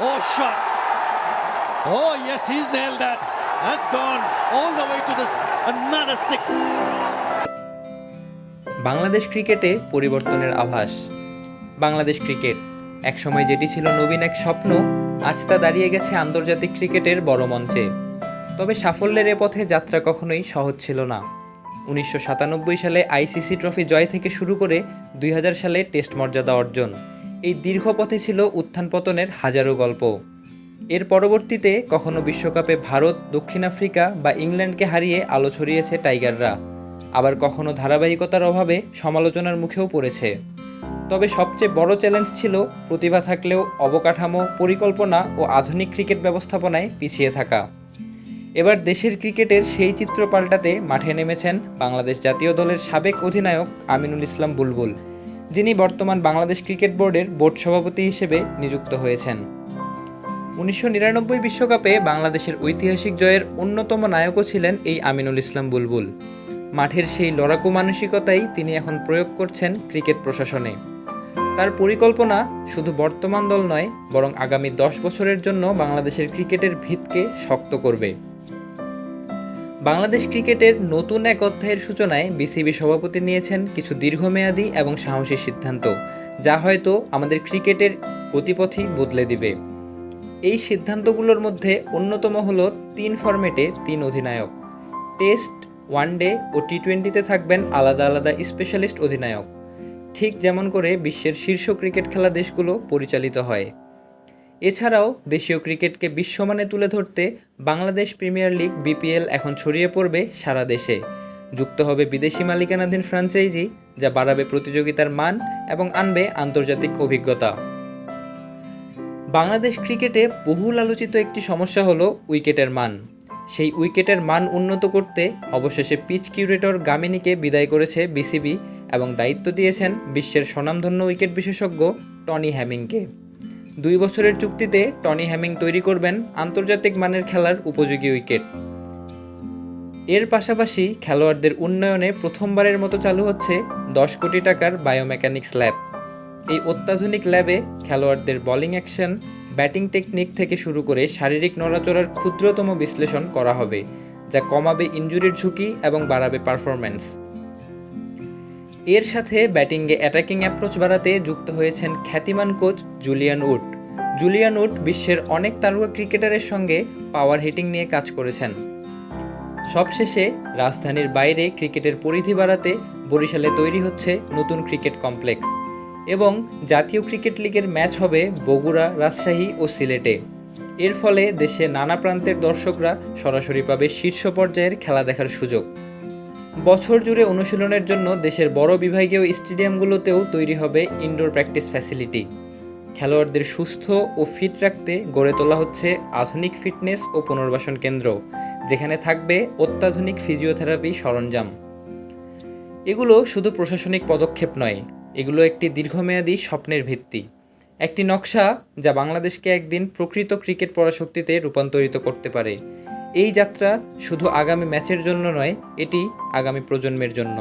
Oh, shot. Oh, yes, he's nailed that. That's gone all the way to this. Another six. Bangladesh ক্রিকেটে পরিবর্তনের আভাস। Bangladesh cricket একসময় যেটি ছিল নবীন এক স্বপ্ন, আজ তা দাঁড়িয়ে গেছে আন্তর্জাতিক ক্রিকেটের বড় মঞ্চে। তবে সাফল্যের এ পথে যাত্রা কখনোই সহজ ছিল না। 1997 সালে আইসিসি ট্রফি জয় থেকে শুরু করে 2000 সালে টেস্ট মর্যাদা অর্জন, এই দীর্ঘ পথে ছিল উত্থান পতনের হাজারো গল্প। এর পরবর্তীতে কখনো বিশ্বকাপে ভারত, দক্ষিণ আফ্রিকা বা ইংল্যান্ডকে হারিয়ে আলো ছড়িয়েছে টাইগাররা, আবার কখনো ধারাবাহিকতার অভাবে সমালোচনার মুখেও পড়েছে। তবে সবচেয়ে বড় চ্যালেঞ্জ ছিল প্রতিভা থাকলেও অবকাঠামো, পরিকল্পনা ও আধুনিক ক্রিকেট ব্যবস্থাপনায় পিছিয়ে থাকা। এবার দেশের ক্রিকেটের সেই চিত্র পাল্টাতে মাঠে নেমেছেন বাংলাদেশ জাতীয় দলের সাবেক অধিনায়ক আমিনুল ইসলাম বুলবুল, যিনি বর্তমান বাংলাদেশ ক্রিকেট বোর্ডের বোর্ড সভাপতি হিসেবে নিযুক্ত হয়েছেন। 1999 বিশ্বকাপে বাংলাদেশের ঐতিহাসিক জয়ের অন্যতম নায়কও ছিলেন এই আমিনুল ইসলাম বুলবুল। মাঠের সেই লড়াকু মানসিকতাই তিনি এখন প্রয়োগ করছেন ক্রিকেট প্রশাসনে। তার পরিকল্পনা শুধু বর্তমান দল নয়, বরং আগামী 10 বছরের জন্য বাংলাদেশের ক্রিকেটের ভিতকে শক্ত করবে। বাংলাদেশ ক্রিকেটের নতুন এক অধ্যায়ের সূচনায় বিসিবি সভাপতি নিয়েছেন কিছু দীর্ঘমেয়াদী এবং সাহসী সিদ্ধান্ত, যা হয়তো আমাদের ক্রিকেটের গতিপথই বদলে দিবে। এই সিদ্ধান্তগুলোর মধ্যে অন্যতম হলো 3 ফরম্যাটে 3 অধিনায়ক। টেস্ট, ওয়ানডে ও টি-20তে থাকবেন আলাদা আলাদা স্পেশালিস্ট অধিনায়ক, ঠিক যেমন করে বিশ্বের শীর্ষ ক্রিকেট খেলা দেশগুলো পরিচালিত হয়। এছাড়াও দেশীয় ক্রিকেটকে বিশ্বমানে তুলে ধরতে বাংলাদেশ প্রিমিয়ার লিগ বিপিএল এখন ছড়িয়ে পড়বে সারা দেশে। যুক্ত হবে বিদেশি মালিকানাধীন ফ্র্যাঞ্চাইজি, যা বাড়াবে প্রতিযোগিতার মান এবং আনবে আন্তর্জাতিক অভিজ্ঞতা। বাংলাদেশ ক্রিকেটে বহুল আলোচিত একটি সমস্যা হলো উইকেটের মান। সেই উইকেটের মান উন্নত করতে অবশেষে পিচ কিউরেটর গামিনীকে বিদায় করেছে বিসিবি এবং দায়িত্ব দিয়েছেন বিশ্বের স্বনামধন্য উইকেট বিশেষজ্ঞ টনি হ্যামিংকে। 2 বছরের চুক্তিতে টনি হ্যামিং তৈরি করবেন আন্তর্জাতিক মানের খেলার উপযোগী উইকেট। এর পাশাপাশি খেলোয়াড়দের উন্নয়নে প্রথমবারের মতো চালু হচ্ছে 10 কোটি টাকার বায়োমেকানিক্স ল্যাব। এই অত্যাধুনিক ল্যাবে খেলোয়াড়দের বোলিং অ্যাকশন, ব্যাটিং টেকনিক থেকে শুরু করে শারীরিক নড়াচড়ার ক্ষুদ্রতম বিশ্লেষণ করা হবে, যা কমাবে ইনজুরির ঝুঁকি এবং বাড়াবে পারফরম্যান্স। এর সাথে ব্যাটিংয়ে অ্যাটাকিং অ্যাপ্রোচ বাড়াতে যুক্ত হয়েছেন খ্যাতিমান coach Julian would. Julian would বিশ্বের অনেক তারকা ক্রিকেটারের সঙ্গে পাওয়ার হিটিং নিয়ে কাজ করেছেন। সবশেষে রাজধানীর বাইরে ক্রিকেটের পরিধি বাড়াতে বরিশালে তৈরি হচ্ছে নতুন ক্রিকেট কমপ্লেক্স এবং জাতীয় ক্রিকেট লিগের ম্যাচ হবে বগুড়া, রাজশাহী ও সিলেটে। এর ফলে দেশে নানা প্রান্তের দর্শকরা সরাসরি পাবে শীর্ষ পর্যায়ের খেলা দেখার সুযোগ। বছর জুড়ে অনুশীলনের জন্য দেশের বড় বিভাগীয় স্টেডিয়ামগুলোতেও তৈরি হবে ইনডোর প্র্যাকটিস ফ্যাসিলিটি। খেলোয়াড়দের সুস্থ ও ফিট রাখতে গড়ে তোলা হচ্ছে আধুনিক ফিটনেস ও পুনর্বাসন কেন্দ্র, যেখানে থাকবে অত্যাধুনিক ফিজিওথেরাপি সরঞ্জাম। এগুলো শুধু প্রশাসনিক পদক্ষেপ নয়, এগুলো একটি দীর্ঘমেয়াদী স্বপ্নের ভিত্তি, একটি নকশা যা বাংলাদেশকে একদিন প্রকৃত ক্রিকেট পরাশক্তিতে রূপান্তরিত করতে পারে। এই যাত্রা শুধু আগামী ম্যাচের জন্য নয়, এটি আগামী প্রজন্মের জন্য।